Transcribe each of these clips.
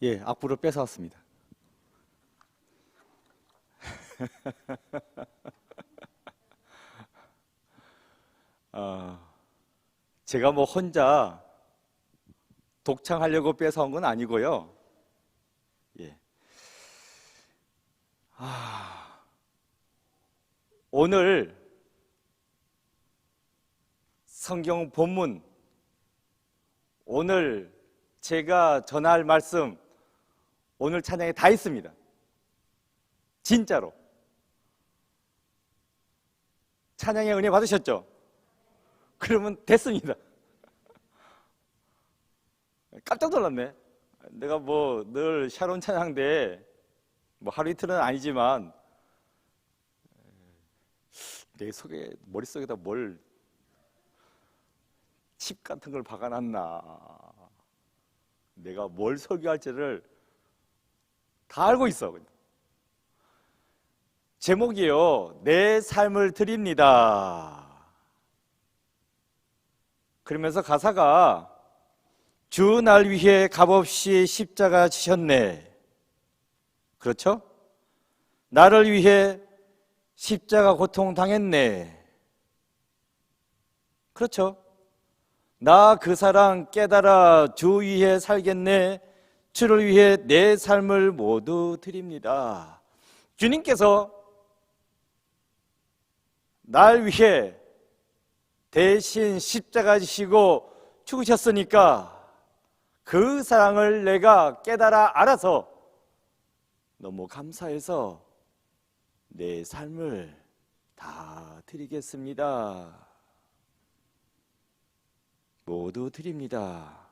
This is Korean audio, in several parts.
예, 악보를 뺏어왔습니다. 제가 뭐 혼자 독창하려고 뺏어온 건 아니고요. 예. 오늘 성경 본문, 오늘 제가 전할 말씀, 오늘 찬양에 다 있습니다. 진짜로. 찬양의 은혜 받으셨죠? 그러면 됐습니다. 깜짝 놀랐네. 내가 뭐 늘 샤론 찬양대 뭐 하루 이틀은 아니지만 내 속에 머릿속에다 뭘 칩 같은 걸 박아놨나, 내가 뭘 설교할지를 다 알고 있어. 제목이요, 내 삶을 드립니다. 그러면서 가사가 주 날 위해 값없이 십자가 지셨네. 그렇죠? 나를 위해 십자가 고통 당했네. 그렇죠? 나 그 사랑 깨달아 주 위해 살겠네. 주를 위해 내 삶을 모두 드립니다. 주님께서 날 위해 대신 십자가 지시고 죽으셨으니까 그 사랑을 내가 깨달아 알아서 너무 감사해서 내 삶을 다 드리겠습니다. 모두 드립니다.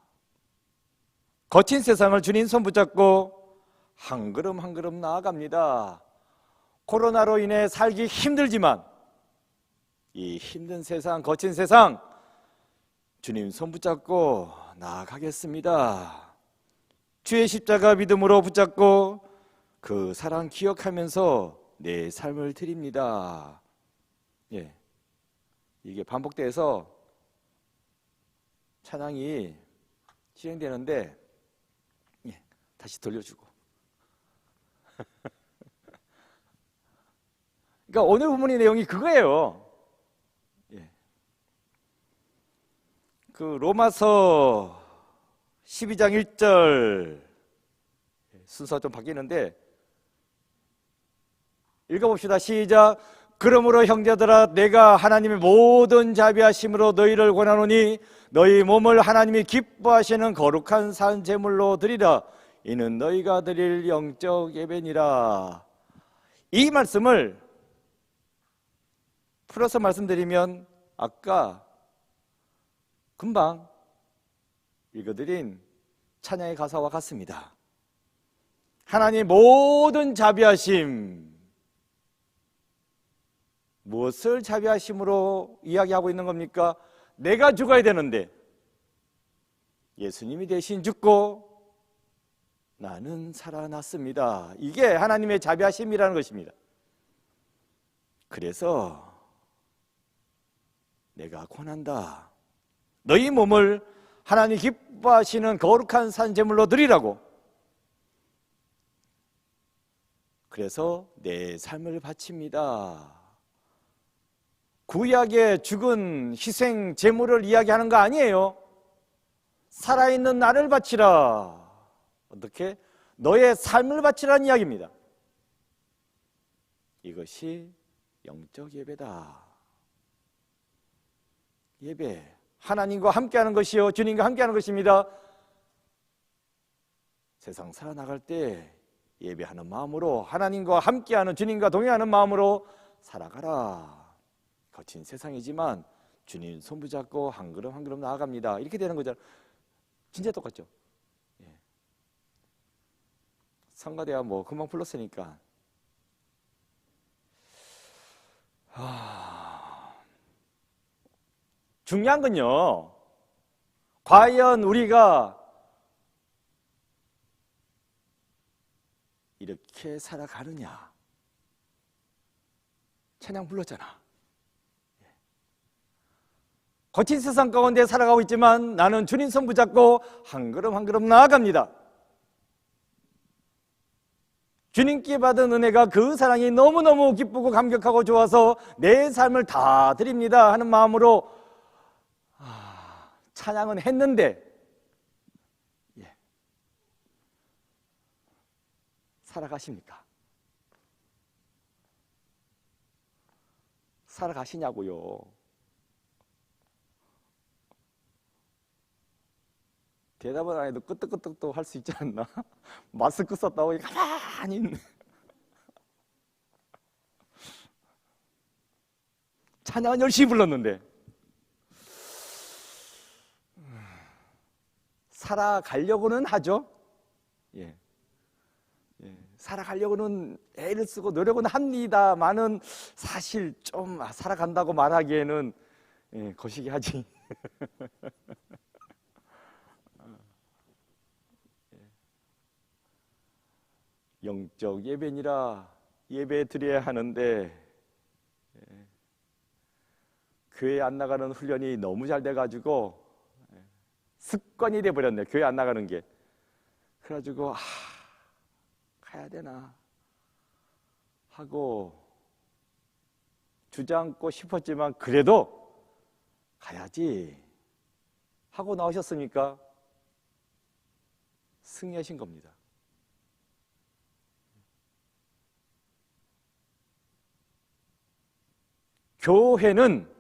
거친 세상을 주님 손 붙잡고 한 걸음 한 걸음 나아갑니다. 코로나로 인해 살기 힘들지만 이 힘든 세상, 거친 세상 주님 손 붙잡고 나아가겠습니다. 주의 십자가 믿음으로 붙잡고 그 사랑 기억하면서 내 삶을 드립니다. 예, 이게 반복돼서 찬양이 진행되는데, 예, 다시 돌려주고. 그러니까 오늘 본문의 내용이 그거예요. 예. 그 로마서 12장 1절 순서가 좀 바뀌는데 읽어봅시다. 시작. 그러므로 형제들아, 내가 하나님의 모든 자비하심으로 너희를 권하노니 너희 몸을 하나님이 기뻐하시는 거룩한 산 제물로 드리라. 이는 너희가 드릴 영적 예배니라. 이 말씀을 풀어서 말씀드리면 아까 금방 읽어드린 찬양의 가사와 같습니다. 하나님 모든 자비하심, 무엇을 자비하심으로 이야기하고 있는 겁니까? 내가 죽어야 되는데 예수님이 대신 죽고 나는 살아났습니다. 이게 하나님의 자비하심이라는 것입니다. 그래서 내가 권한다. 너희 몸을 하나님 기뻐하시는 거룩한 산 제물로 드리라고. 그래서 내 삶을 바칩니다. 구약의 죽은 희생 제물을 이야기하는 거 아니에요. 살아있는 나를 바치라. 어떻게? 너의 삶을 바치라는 이야기입니다. 이것이 영적 예배다. 예배, 하나님과 함께하는 것이요, 주님과 함께하는 것입니다. 세상 살아나갈 때 예배하는 마음으로, 하나님과 함께하는, 주님과 동행하는 마음으로 살아가라. 거친 세상이지만 주님 손 붙잡고 한 걸음 한 걸음 나아갑니다. 이렇게 되는 거잖아요. 진짜 똑같죠? 예. 성가대야 뭐 금방 불렀으니까. 중요한 건요, 과연 우리가 이렇게 살아가느냐. 찬양 불렀잖아. 거친 세상 가운데 살아가고 있지만 나는 주님 손 붙잡고 한 걸음 한 걸음 나아갑니다. 주님께 받은 은혜가 그 사랑이 너무너무 기쁘고 감격하고 좋아서 내 삶을 다 드립니다 하는 마음으로 찬양은 했는데 살아가십니까? 살아가시냐고요. 대답을 안 해도 끄떡끄떡도 할 수 있지 않나? 마스크 썼다고 가만히 있네. 찬양은 열심히 불렀는데 살아가려고는 하죠. 살아가려고는 애를 쓰고 노력은 합니다만은 사실 좀 살아간다고 말하기에는 거시기 하지. 영적 예배니라 예배 드려야 하는데 교회 안 나가는 훈련이 너무 잘 돼가지고 습관이 돼버렸네. 교회 안 나가는 게. 그래가지고 가야 되나 하고 주저앉고 싶었지만 그래도 가야지 하고 나오셨으니까 승리하신 겁니다. 교회는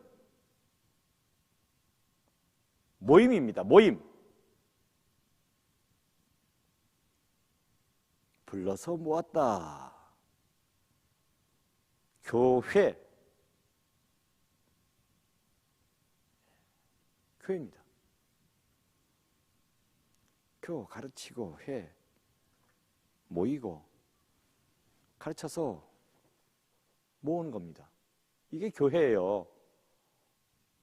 모임입니다. 모임. 불러서 모았다. 교회. 교회입니다. 교 가르치고 회 모이고 가르쳐서 모으는 겁니다. 이게 교회예요.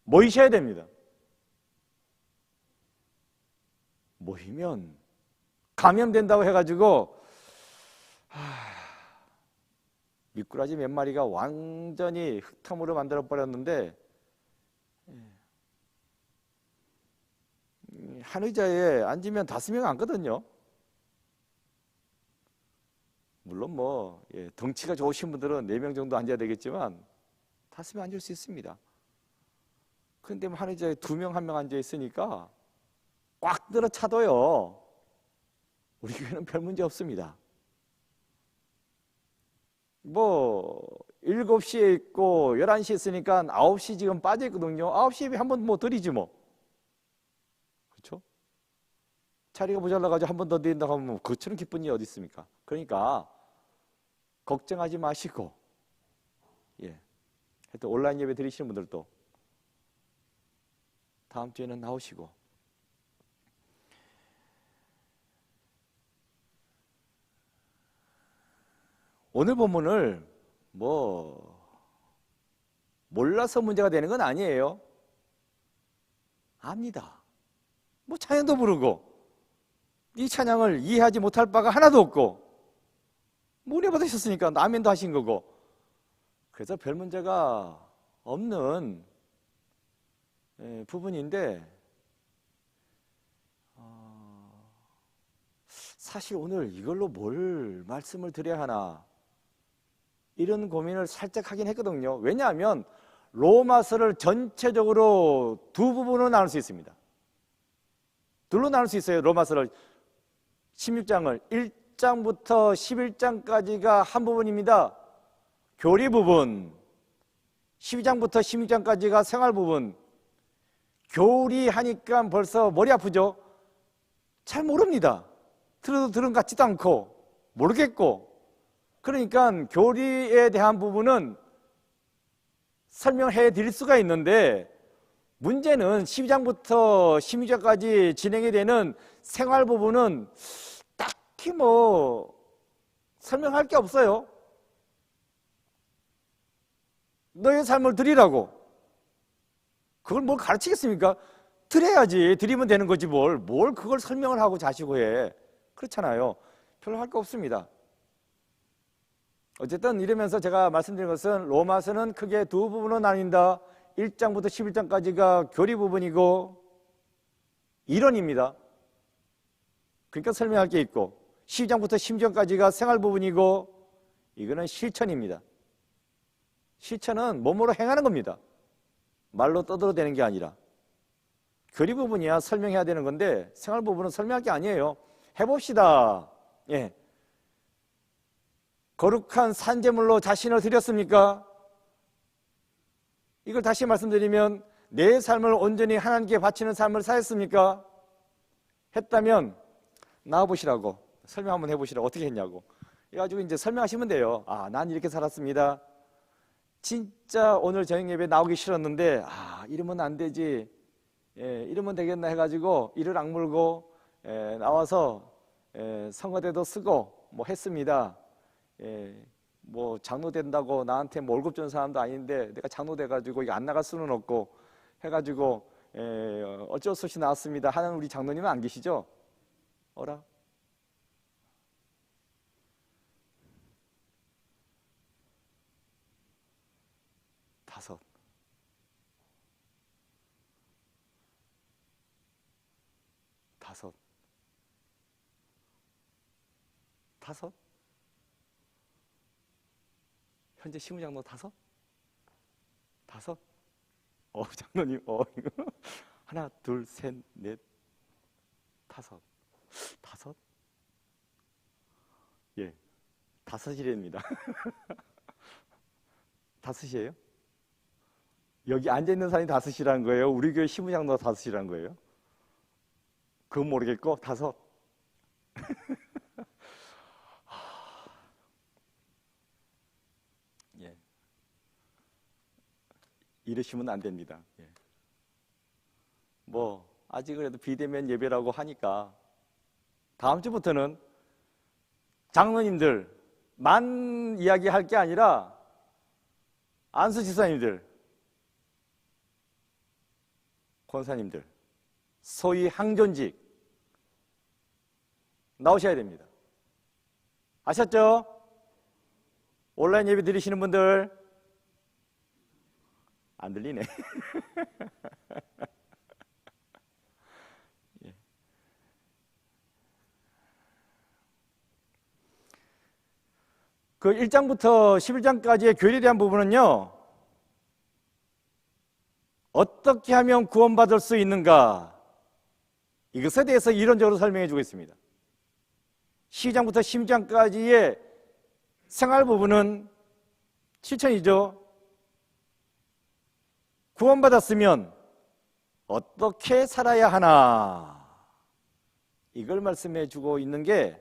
모이셔야 됩니다. 모이면 감염된다고 해가지고 미꾸라지 몇 마리가 완전히 흙탕물을 만들어버렸는데 한 의자에 앉으면 5명 앉거든요. 물론 덩치가 좋으신 분들은 4명 정도 앉아야 되겠지만 5명 앉을 수 있습니다. 그런데 한 의자에 2명, 1명 앉아 있으니까 꽉 들어 차도요. 우리 교회는 별 문제 없습니다. 7시에 있고 11시에 있으니까 9시 지금 빠져 있거든요. 9시에 한 번 드리지 뭐. 그렇죠? 자리가 모자라가지고 한 번 더 드린다고 하면 그처럼 기쁜 일이 어디 있습니까? 그러니까 걱정하지 마시고 하여튼 온라인 예배 드리시는 분들도 다음 주에는 나오시고 오늘 본문을 몰라서 문제가 되는 건 아니에요. 압니다. 찬양도 부르고 이 찬양을 이해하지 못할 바가 하나도 없고 은혜 받으셨으니까 아멘도 하신 거고 그래서 별 문제가 없는 부분인데 사실 오늘 이걸로 뭘 말씀을 드려야 하나 이런 고민을 살짝 하긴 했거든요. 왜냐하면 로마서를 전체적으로 2부분으로 나눌 수 있습니다. 둘로 나눌 수 있어요. 로마서를 16장을 1장부터 11장까지가 한 부분입니다. 교리 부분. 12장부터 16장까지가 생활 부분. 교리 하니까 벌써 머리 아프죠? 잘 모릅니다. 들어도 들은 것 같지도 않고 모르겠고 그러니까 교리에 대한 부분은 설명해 드릴 수가 있는데 문제는 12장부터 16장까지 진행이 되는 생활 부분은 딱히 설명할 게 없어요. 너의 삶을 드리라고. 그걸 뭘 가르치겠습니까? 드려야지. 드리면 되는 거지 뭘 그걸 설명을 하고 자시고 해. 그렇잖아요. 별로 할 거 없습니다. 어쨌든 이러면서 제가 말씀드린 것은 로마서는 크게 2부분으로 나뉜다. 1장부터 11장까지가 교리 부분이고 이론입니다. 그러니까 설명할 게 있고 12장부터 16장까지가 생활 부분이고 이거는 실천입니다. 실천은 몸으로 행하는 겁니다. 말로 떠들어대는 게 아니라. 교리 부분이야 설명해야 되는 건데 생활 부분은 설명할 게 아니에요. 해봅시다. 예. 거룩한 산제물로 자신을 드렸습니까? 이걸 다시 말씀드리면 내 삶을 온전히 하나님께 바치는 삶을 사셨습니까? 했다면 나와보시라고 설명 한번 해보시라고 어떻게 했냐고 해가지고 이제 설명하시면 돼요. 아, 난 이렇게 살았습니다. 진짜 오늘 저녁 예배 나오기 싫었는데 이러면 안 되지. 이러면 되겠나 해가지고 이를 악물고 나와서 성가대도 쓰고 뭐 했습니다. 뭐 장로 된다고 나한테 뭐 월급 준 사람도 아닌데 내가 장로 돼가지고 이거 안 나갈 수는 없고 해가지고 어쩔 수 없이 나왔습니다 하는 우리 장로님은 안 계시죠? 어라? 다섯. 현재 시무장로 다섯? 장로님 하나 둘 셋 넷 다섯. 예, 다섯이랍니다. 다섯이에요? 여기 앉아있는 사람이 다섯이라는 거예요? 우리 교회 시무장로 다섯이라는 거예요? 그건 모르겠고 다섯. 예. 이러시면 안 됩니다. 예. 뭐 아직 그래도 비대면 예배라고 하니까 다음 주부터는 장로님들만 이야기할 게 아니라 안수지사님들, 권사님들, 소위 항존직 나오셔야 됩니다. 아셨죠? 온라인 예배 드리시는 분들 안 들리네. 예. 그 1장부터 11장까지의 교리에 대한 부분은요, 어떻게 하면 구원받을 수 있는가, 이것에 대해서 이론적으로 설명해 주고 있습니다. 12장부터 16장까지의 생활 부분은 실천이죠. 구원받았으면 어떻게 살아야 하나, 이걸 말씀해 주고 있는 게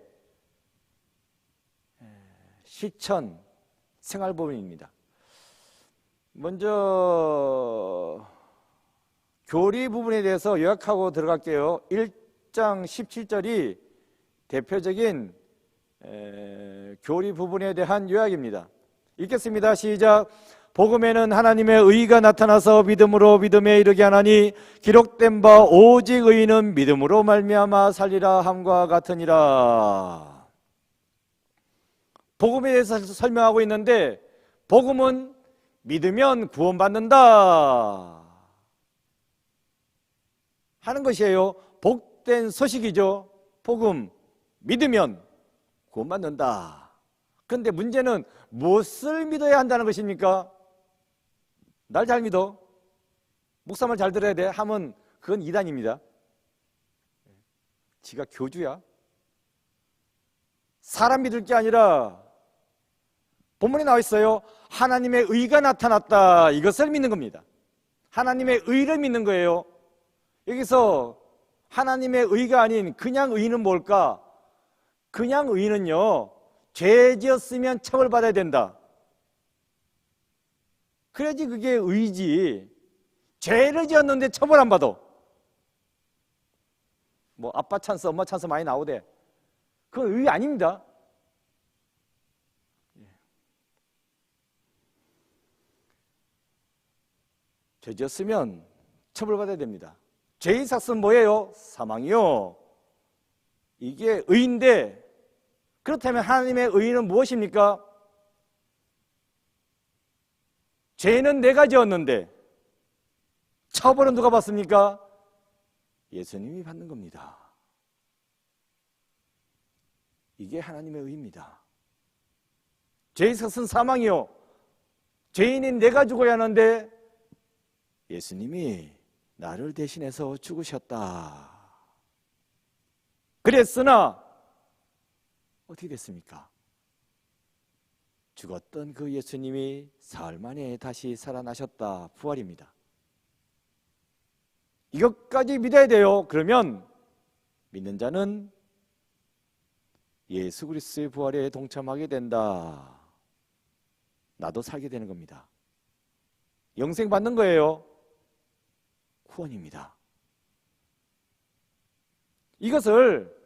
실천 생활 부분입니다. 먼저 교리 부분에 대해서 요약하고 들어갈게요. 1장 17절이 대표적인 교리 부분에 대한 요약입니다. 읽겠습니다. 시작. 복음에는 하나님의 의가 나타나서 믿음으로 믿음에 이르게 하나니 기록된 바 오직 의인은 믿음으로 말미암아 살리라 함과 같으니라. 복음에 대해서 설명하고 있는데 복음은 믿으면 구원받는다 하는 것이에요. 복된 소식이죠. 복음, 믿으면 구원받는다. 그런데 문제는 무엇을 믿어야 한다는 것입니까? 날 잘 믿어, 목사말 잘 들어야 돼 하면 그건 이단입니다. 지가 교주야. 사람 믿을 게 아니라 본문에 나와 있어요. 하나님의 의가 나타났다, 이것을 믿는 겁니다. 하나님의 의를 믿는 거예요. 여기서 하나님의 의가 아닌 그냥 의는 뭘까? 그냥 의는요, 죄 지었으면 처벌받아야 된다. 그래야지 그게 의지. 죄를 지었는데 처벌 안 받아. 뭐 아빠 찬스, 엄마 찬스 많이 나오대. 그건 의 아닙니다. 죄 지었으면 처벌받아야 됩니다. 죄의 삭은 뭐예요? 사망이요. 이게 의인데, 그렇다면 하나님의 의는 무엇입니까? 죄는 내가 지었는데 처벌은 누가 받습니까? 예수님이 받는 겁니다. 이게 하나님의 의입니다. 죄의 삭은 사망이요, 죄인인 내가 죽어야 하는데 예수님이 나를 대신해서 죽으셨다. 그랬으나 어떻게 됐습니까? 죽었던 그 예수님이 사흘 만에 다시 살아나셨다. 부활입니다. 이것까지 믿어야 돼요. 그러면 믿는 자는 예수 그리스도의 부활에 동참하게 된다. 나도 살게 되는 겁니다. 영생 받는 거예요. 구원입니다. 이것을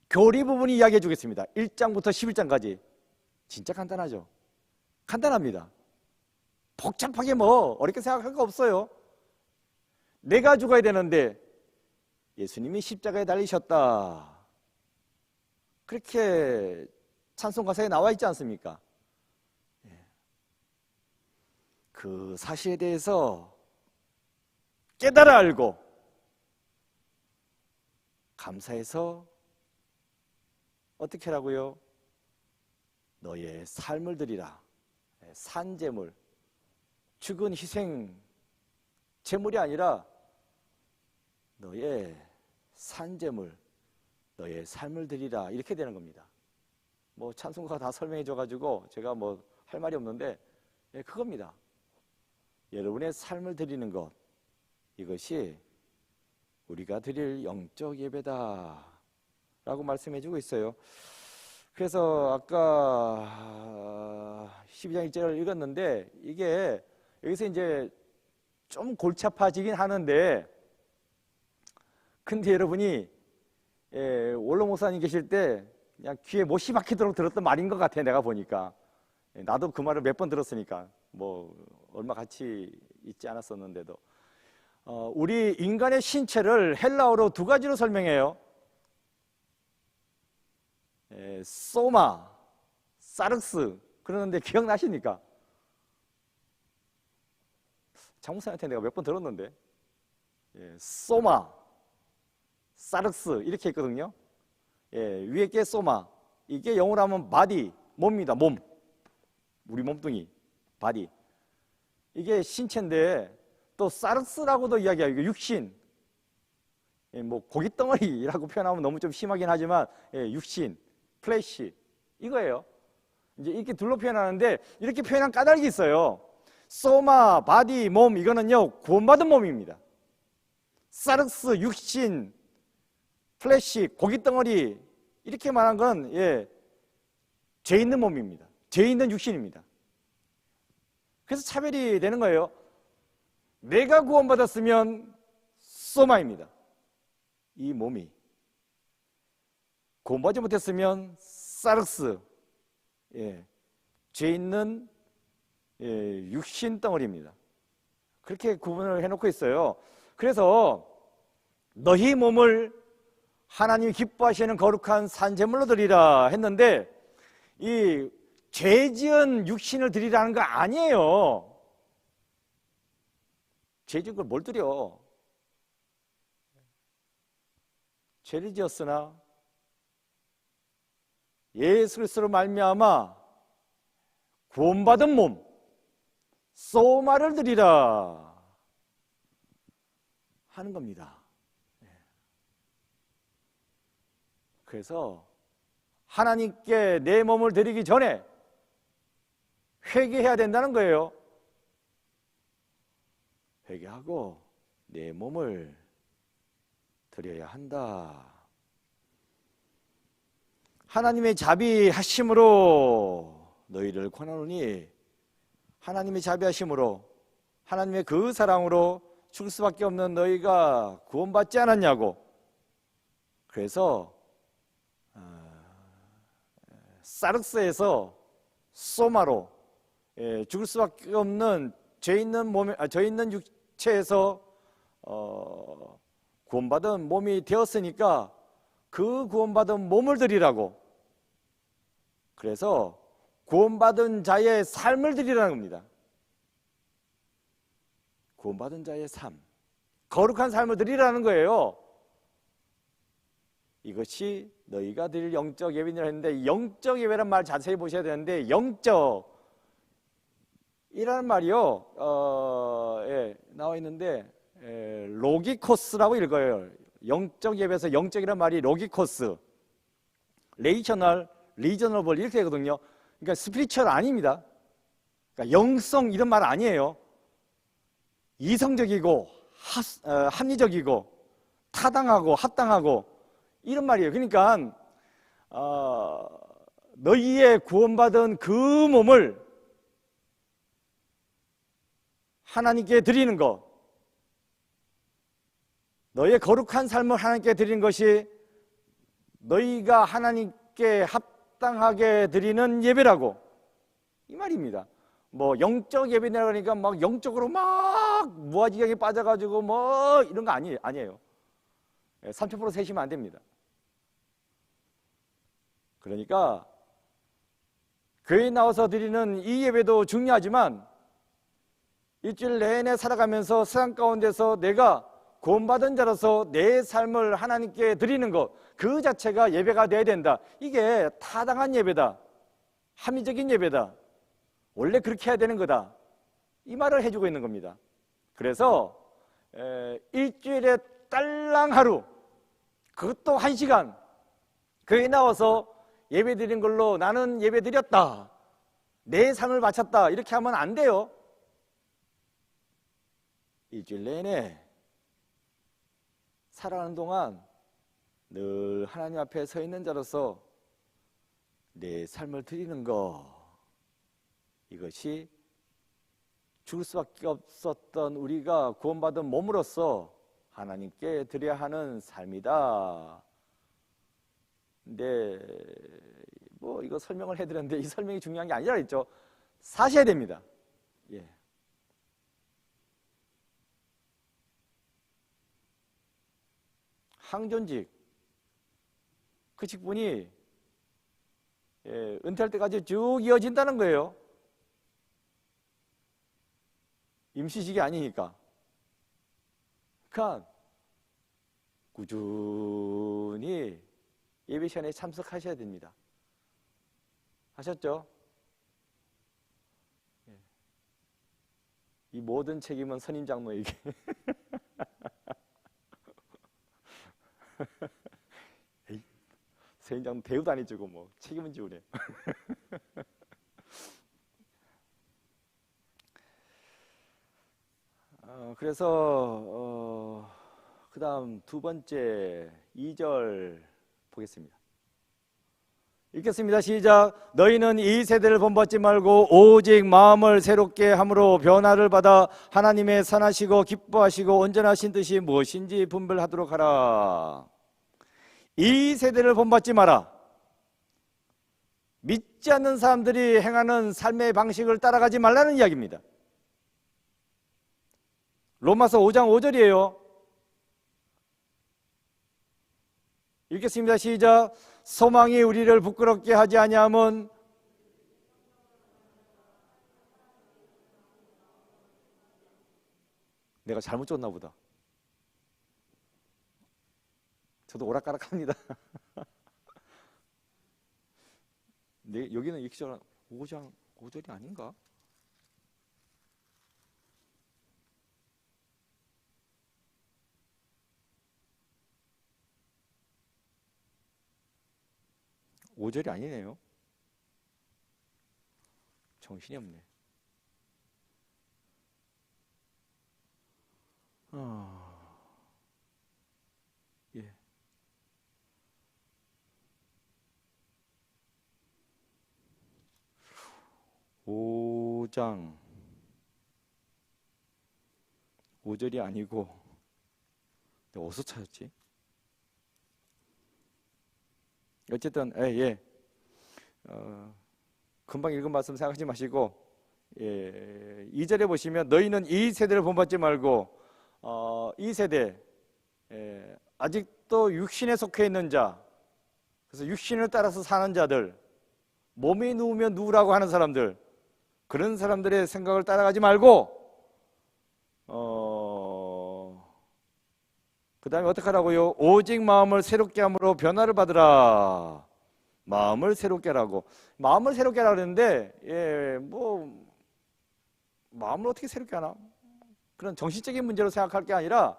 교리 부분이 이야기해 주겠습니다. 1장부터 11장까지. 진짜 간단하죠. 간단합니다. 복잡하게 뭐 어렵게 생각할 거 없어요. 내가 죽어야 되는데 예수님이 십자가에 달리셨다. 그렇게 찬송 가사에 나와 있지 않습니까? 그 사실에 대해서 깨달아 알고 감사해서 어떻게 하라고요? 너의 삶을 드리라. 산제물, 죽은 희생 제물이 아니라 너의 산제물, 너의 삶을 드리라. 이렇게 되는 겁니다. 뭐 찬송가가 다 설명해 줘가지고 제가 뭐 할 말이 없는데 그겁니다. 여러분의 삶을 드리는 것, 이것이 우리가 드릴 영적 예배다 라고 말씀해 주고 있어요. 그래서 아까 12장 1절을 읽었는데 이게 여기서 이제 좀 골치 아파지긴 하는데, 근데 여러분이 원로 목사님 계실 때 그냥 귀에 못이 박히도록 들었던 말인 것 같아. 내가 보니까 나도 그 말을 몇 번 들었으니까 뭐 얼마 같이 있지 않았었는데도 우리 인간의 신체를 헬라어로 두 가지로 설명해요. 소마, 사륵스. 그러는데 기억나십니까? 장목사님한테 내가 몇 번 들었는데 소마, 사륵스 이렇게 있거든요. 위에 게 소마, 이게 영어로 하면 바디, 몸입니다. 몸, 우리 몸뚱이, 바디. 이게 신체인데 또 사륵스라고도 이야기해요. 이게 육신, 뭐 고깃덩어리라고 표현하면 너무 좀 심하긴 하지만 육신, 플래시 이거예요. 이제 이렇게 둘로 표현하는데 이렇게 표현한 까닭이 있어요. 소마, 바디, 몸, 이거는요 구원받은 몸입니다. 사륵스, 육신, 플래시, 고깃덩어리 이렇게 말한 건 죄 있는 몸입니다. 죄 있는 육신입니다. 그래서 차별이 되는 거예요. 내가 구원받았으면 소마입니다. 이 몸이. 구원받지 못했으면 사륵스, 죄 있는 육신 덩어리입니다. 그렇게 구분을 해놓고 있어요. 그래서 너희 몸을 하나님이 기뻐하시는 거룩한 산제물로 드리라 했는데, 이 죄지은 육신을 드리라는 거 아니에요. 죄지은 걸 뭘 드려? 죄를 지었으나 예수 그리스도로 말미암아 구원받은 몸 소마를 드리라 하는 겁니다. 그래서 하나님께 내 몸을 드리기 전에 회개해야 된다는 거예요. 회개하고 내 몸을 드려야 한다. 하나님의 자비하심으로 너희를 권하노니, 하나님의 자비하심으로, 하나님의 그 사랑으로 죽을 수밖에 없는 너희가 구원받지 않았냐고. 그래서 사륵스에서 소마로 죽을 수밖에 없는 죄 있는 몸에, 죄 있는 육체에서 구원받은 몸이 되었으니까 그 구원받은 몸을 드리라고. 그래서 구원받은 자의 삶을 드리라는 겁니다. 구원받은 자의 삶, 거룩한 삶을 드리라는 거예요. 이것이 너희가 드릴 영적 예배니라 했는데, 영적 예배란 말 자세히 보셔야 되는데, 영적 이라는 말이요, 나와 있는데 로기코스라고 읽어요. 영적 예배에서 영적이라는 말이 로기코스, 레이셔널, 리저너블 이렇게 되거든요. 그러니까 스피리추얼 아닙니다. 그러니까 영성 이런 말 아니에요. 이성적이고 합리적이고 타당하고 합당하고 이런 말이에요. 그러니까 너희의 구원받은 그 몸을 하나님께 드리는 것, 너희의 거룩한 삶을 하나님께 드리는 것이 너희가 하나님께 합당하게 드리는 예배라고, 이 말입니다. 뭐 영적 예배냐 그러니까 막 영적으로 막 무아지경에 빠져가지고 뭐 이런 거 아니에요. 30% 세시면 안 됩니다. 그러니까 교회에 나와서 드리는 이 예배도 중요하지만 일주일 내내 살아가면서 세상 가운데서 내가 구원받은 자로서 내 삶을 하나님께 드리는 것, 그 자체가 예배가 돼야 된다. 이게 타당한 예배다, 합리적인 예배다, 원래 그렇게 해야 되는 거다, 이 말을 해주고 있는 겁니다. 그래서 일주일에 딸랑 하루, 그것도 1시간 교회에 나와서 예배 드린 걸로 나는 예배 드렸다, 내 삶을 바쳤다, 이렇게 하면 안 돼요. 일주일 내내 살아가는 동안 늘 하나님 앞에 서 있는 자로서 내 삶을 드리는 것, 이것이 죽을 수밖에 없었던 우리가 구원받은 몸으로서 하나님께 드려야 하는 삶이다. 근데 뭐 이거 설명을 해드렸는데 이 설명이 중요한 게 아니라 했죠. 사셔야 됩니다. 예. 항존직, 그 직분이 은퇴할 때까지 쭉 이어진다는 거예요. 임시직이 아니니까. 그러니까 꾸준히 예배 시간에 참석하셔야 됩니다. 하셨죠? 이 모든 책임은 선임 장로에게. 선임 장로 대우도 안 해주고 뭐 책임은 지우래. 그래서 그 다음 두 번째 2절 보겠습니다. 읽겠습니다. 시작. 너희는 이 세대를 본받지 말고 오직 마음을 새롭게 함으로 변화를 받아 하나님의 선하시고 기뻐하시고 온전하신 뜻이 무엇인지 분별하도록 하라. 이 세대를 본받지 마라. 믿지 않는 사람들이 행하는 삶의 방식을 따라가지 말라는 이야기입니다. 로마서 5장 5절이에요. 읽겠습니다. 시작. 소망이 우리를 부끄럽게 하지 아니함은 내가 잘못 줬나 보다. 저도 오락가락합니다. 네, 여기는 5장 5절이 아닌가? 오절이 아니네요. 정신이 없네. 예. 오장 5절이 아니고 내가 어디서 찾았지? 어쨌든 금방 읽은 말씀 생각하지 마시고 2절에 보시면 너희는 이 세대를 본받지 말고 이 세대 아직도 육신에 속해 있는 자, 그래서 육신을 따라서 사는 자들, 몸에 누우면 누우라고 하는 사람들, 그런 사람들의 생각을 따라가지 말고 그 다음에 어떻게 하라고요? 오직 마음을 새롭게 함으로 변화를 받으라. 마음을 새롭게 하라고. 마음을 새롭게 하라고 그랬는데, 마음을 어떻게 새롭게 하나? 그런 정신적인 문제로 생각할 게 아니라,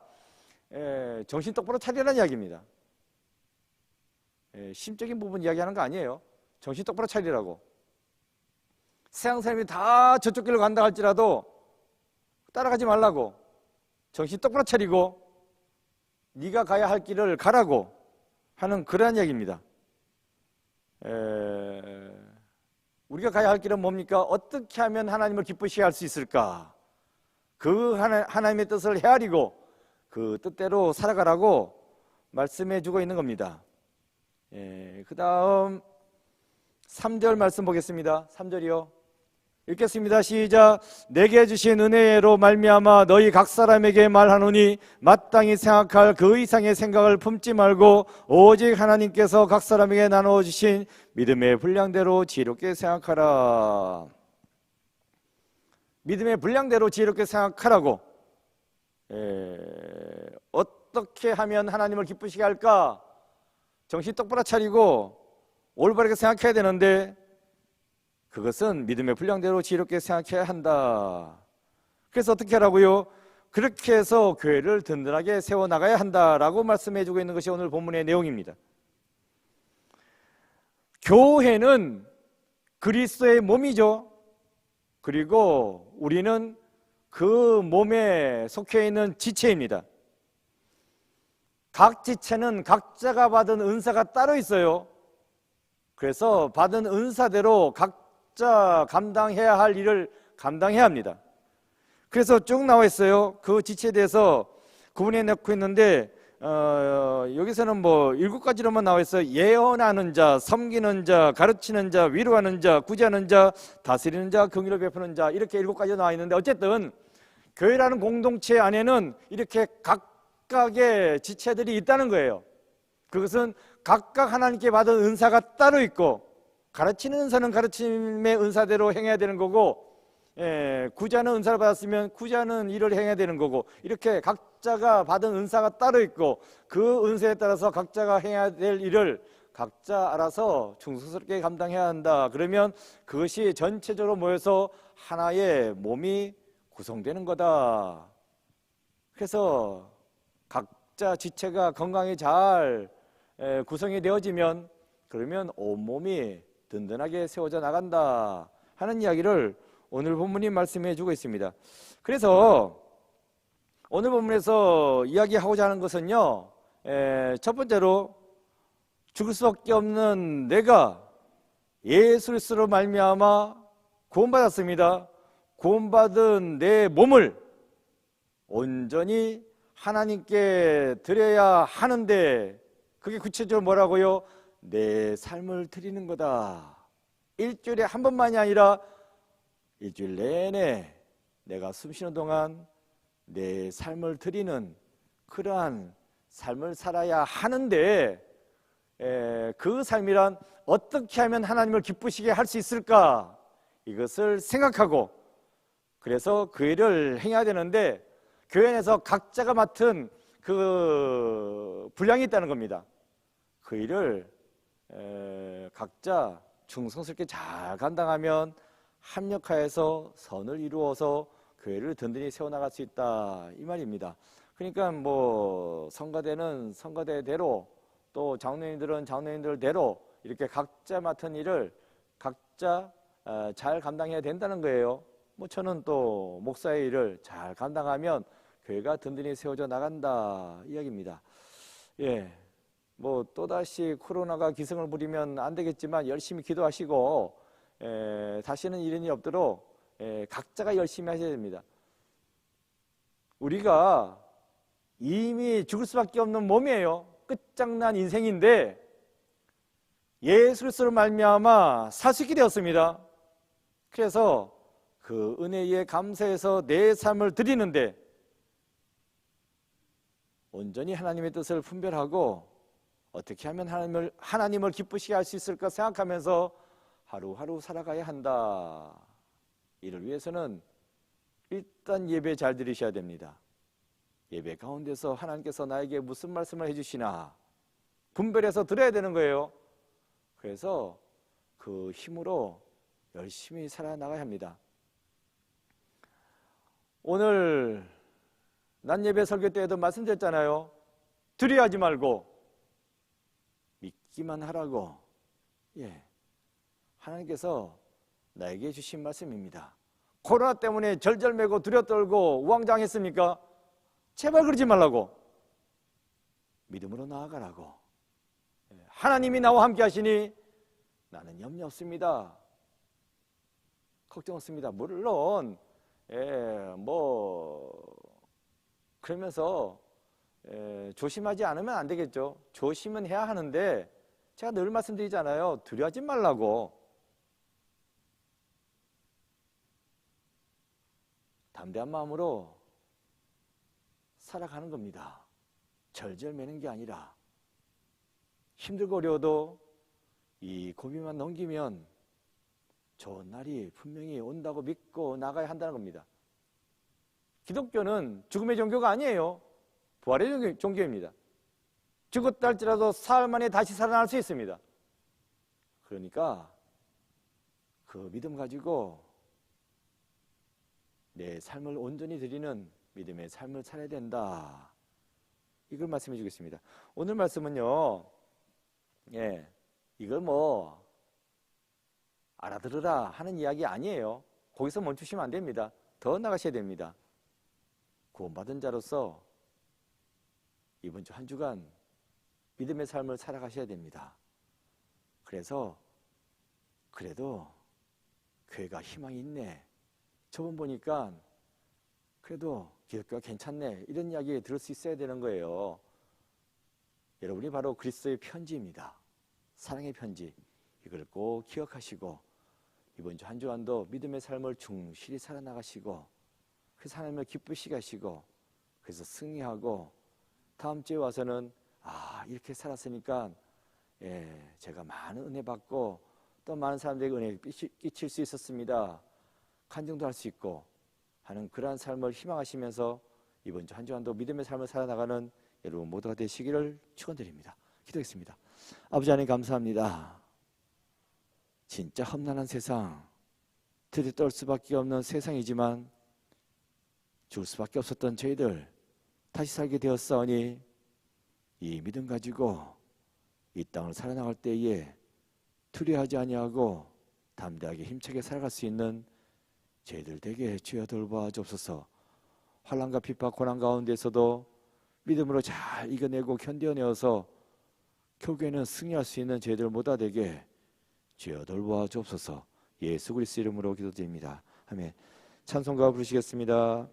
정신 똑바로 차리라는 이야기입니다. 심적인 부분 이야기하는 거 아니에요. 정신 똑바로 차리라고. 세상 사람이 다 저쪽 길로 간다 할지라도 따라가지 말라고. 정신 똑바로 차리고 네가 가야 할 길을 가라고 하는 그러한 이야기입니다. 우리가 가야 할 길은 뭡니까? 어떻게 하면 하나님을 기쁘시게 할 수 있을까? 그 하나님의 뜻을 헤아리고 그 뜻대로 살아가라고 말씀해 주고 있는 겁니다. 그 다음 3절 말씀 보겠습니다. 3절이요. 읽겠습니다. 시작. 내게 주신 은혜로 말미암아 너희 각 사람에게 말하노니 마땅히 생각할 그 이상의 생각을 품지 말고 오직 하나님께서 각 사람에게 나누어 주신 믿음의 분량대로 지혜롭게 생각하라. 믿음의 분량대로 지혜롭게 생각하라고. 어떻게 하면 하나님을 기쁘시게 할까? 정신 똑바로 차리고 올바르게 생각해야 되는데 그것은 믿음의 분량대로 지혜롭게 생각해야 한다. 그래서 어떻게 하라고요? 그렇게 해서 교회를 든든하게 세워나가야 한다라고 말씀해주고 있는 것이 오늘 본문의 내용입니다. 교회는 그리스도의 몸이죠. 그리고 우리는 그 몸에 속해 있는 지체입니다. 각 지체는 각자가 받은 은사가 따로 있어요. 그래서 받은 은사대로 각자 감당해야 할 일을 감당해야 합니다. 그래서 쭉 나와 있어요. 그 지체에 대해서 구분해 놓고 있는데 여기서는 7가지로만 나와 있어요. 예언하는 자, 섬기는 자, 가르치는 자, 위로하는 자, 구제하는 자, 다스리는 자, 긍휼을 베푸는 자, 이렇게 7가지가 나와 있는데 어쨌든 교회라는 공동체 안에는 이렇게 각각의 지체들이 있다는 거예요. 그것은 각각 하나님께 받은 은사가 따로 있고 가르치는 은사는 가르침의 은사대로 행해야 되는 거고 구제하는 은사를 받았으면 구제하는 일을 행해야 되는 거고 이렇게 각자가 받은 은사가 따로 있고 그 은사에 따라서 각자가 행해야 될 일을 각자 알아서 충성스럽게 감당해야 한다. 그러면 그것이 전체적으로 모여서 하나의 몸이 구성되는 거다. 그래서 각자 지체가 건강히 잘 구성이 되어지면 그러면 온몸이 든든하게 세워져 나간다 하는 이야기를 오늘 본문이 말씀해 주고 있습니다. 그래서 오늘 본문에서 이야기하고자 하는 것은요, 첫 번째로 죽을 수밖에 없는 내가 예수 그리스도로 말미암아 구원받았습니다. 구원받은 내 몸을 온전히 하나님께 드려야 하는데 그게 구체적으로 뭐라고요? 내 삶을 드리는 거다. 일주일에 한 번만이 아니라 일주일 내내 내가 숨쉬는 동안 내 삶을 드리는 그러한 삶을 살아야 하는데 그 삶이란 어떻게 하면 하나님을 기쁘시게 할 수 있을까? 이것을 생각하고 그래서 그 일을 행해야 되는데 교회 안에서 각자가 맡은 그 분량이 있다는 겁니다. 그 일을 각자 충성스럽게 잘 감당하면 합력하여서 선을 이루어서 교회를 든든히 세워나갈 수 있다 이 말입니다. 그러니까 성가대는 성가대대로 또 장로님들은 장로님들대로 이렇게 각자 맡은 일을 각자 잘 감당해야 된다는 거예요. 저는 또 목사의 일을 잘 감당하면 교회가 든든히 세워져 나간다 이야기입니다. 또다시 코로나가 기승을 부리면 안 되겠지만 열심히 기도하시고 다시는 이런 일이 없도록 각자가 열심히 하셔야 됩니다. 우리가 이미 죽을 수밖에 없는 몸이에요. 끝장난 인생인데 예수 그리스도로 말미암아 살 수 있게 되었습니다. 그래서 그 은혜에 감사해서 내 삶을 드리는데 온전히 하나님의 뜻을 분별하고 어떻게 하면 하나님을 기쁘시게 할 수 있을까 생각하면서 하루하루 살아가야 한다. 이를 위해서는 일단 예배 잘 드리셔야 됩니다. 예배 가운데서 하나님께서 나에게 무슨 말씀을 해주시나 분별해서 들어야 되는 거예요. 그래서 그 힘으로 열심히 살아나가야 합니다. 오늘 낮 예배 설교 때에도 말씀드렸잖아요. 두려워하지 말고 믿기만 하라고. 하나님께서 나에게 주신 말씀입니다. 코로나 때문에 절절매고 두려떨고 우왕좌왕했습니까? 제발 그러지 말라고. 믿음으로 나아가라고. 하나님이 나와 함께 하시니 나는 염려 없습니다. 걱정 없습니다. 물론 그러면서 조심하지 않으면 안 되겠죠. 조심은 해야 하는데 제가 늘 말씀드리잖아요. 두려워하지 말라고. 담대한 마음으로 살아가는 겁니다. 절절매는 게 아니라 힘들고 어려워도 이 고비만 넘기면 좋은 날이 분명히 온다고 믿고 나가야 한다는 겁니다. 기독교는 죽음의 종교가 아니에요. 부활의 종교입니다. 죽었다 할지라도 사흘 만에 다시 살아날 수 있습니다. 그러니까 그 믿음 가지고 내 삶을 온전히 드리는 믿음의 삶을 살아야 된다. 이걸 말씀해 주겠습니다. 오늘 말씀은요, 이걸 알아들으라 하는 이야기 아니에요. 거기서 멈추시면 안 됩니다. 더 나가셔야 됩니다. 구원받은 자로서 이번 주 한 주간 믿음의 삶을 살아가셔야 됩니다. 그래서 그래도 교회가 희망이 있네. 저번 보니까 그래도 기독교가 괜찮네. 이런 이야기 들을 수 있어야 되는 거예요. 여러분이 바로 그리스도의 편지입니다. 사랑의 편지. 이걸 꼭 기억하시고 이번 주 한 주간도 믿음의 삶을 충실히 살아나가시고 그래서 하나님을 기쁘시게 하시고 그래서 승리하고 다음 주에 와서는 이렇게 살았으니까 제가 많은 은혜 받고 또 많은 사람들에게 은혜를 끼칠 수 있었습니다. 간증도 할 수 있고 하는 그러한 삶을 희망하시면서 이번 주 한 주간도 믿음의 삶을 살아나가는 여러분 모두가 되시기를 축원드립니다. 기도하겠습니다. 아버지 하나님 감사합니다. 진짜 험난한 세상, 들이떨 수밖에 없는 세상이지만 죽을 수밖에 없었던 저희들 다시 살게 되었사오니 이 믿음 가지고 이 땅을 살아나갈 때에 두려워하지 아니하고 담대하게 힘차게 살아갈 수 있는 저희들 되게 주여 돌보아 주옵소서. 환난과 비파 고난 가운데서도 믿음으로 잘 이겨내고 견뎌내어서 결국에는 승리할 수 있는 저희들 모두 되게 주여 돌보아 주옵소서. 예수 그리스도 이름으로 기도드립니다. 아멘. 찬송가 부르시겠습니다.